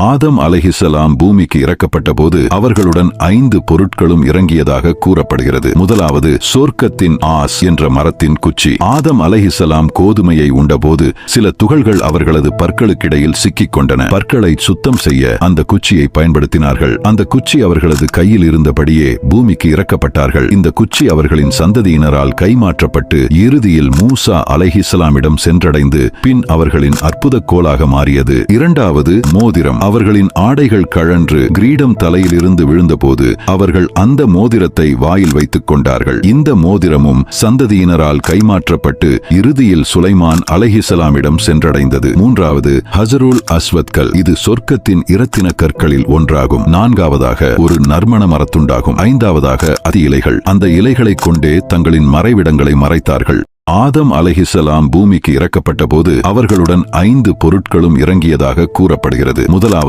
ஆதம் அலைஹிஸ்ஸலாம் பூமிக்கு இறக்கப்பட்ட போது அவர்களுடன் 5 பொருட்களும் இறங்கியதாக கூறப்படுகிறது. முதலாவது சொர்க்கத்தின் ஆஸ் என்ற மரத்தின் குச்சி. ஆதம் அலைஹிஸ்ஸலாம் கோதுமையை உண்டபோது சில துகள்கள் அவர்களது பற்களுக்கிடையில் சிக்கிக் கொண்டன. பற்களை சுத்தம் செய்ய அந்த குச்சியை பயன்படுத்தினார்கள். அந்த குச்சி அவர்களது கையில் இருந்தபடியே பூமிக்கு இறக்கப்பட்டார்கள். இந்த குச்சி அவர்களின் சந்ததியினரால் கைமாற்றப்பட்டு இறுதியில் மூசா அலைஹிஸ்ஸலாமிடம் சென்றடைந்து பின் அவர்களின் அற்புத கோலாக மாறியது. இரண்டாவது மோதிரம். அவர்களின் ஆடைகள் கழன்று கிரீடம் தலையில் இருந்து விழுந்தபோது அவர்கள் அந்த மோதிரத்தை வாயில் வைத்துக் கொண்டார்கள். இந்த மோதிரமும் சந்ததியினரால் கைமாற்றப்பட்டு இறுதியில் சுலைமான் அலைஹிஸ்ஸலாமிடம் சென்றடைந்தது. மூன்றாவது ஹஜருல் அஸ்வத்கள். இது சொர்க்கத்தின் இரத்தின கற்களில் ஒன்றாகும். நான்காவதாக ஒரு நறுமண மரத்துண்டாகும். ஐந்தாவதாக அத்தி இலைகள். அந்த இலைகளை கொண்டே தங்களின் மறைவிடங்களை மறைத்தார்கள். ஆதம் அலைஹிஸ்ஸலாம் பூமிக்கு இறக்கப்பட்ட போது அவர்களுடன் 5 பொருட்களும் இறங்கியதாக கூறப்படுகிறது. முதலாவது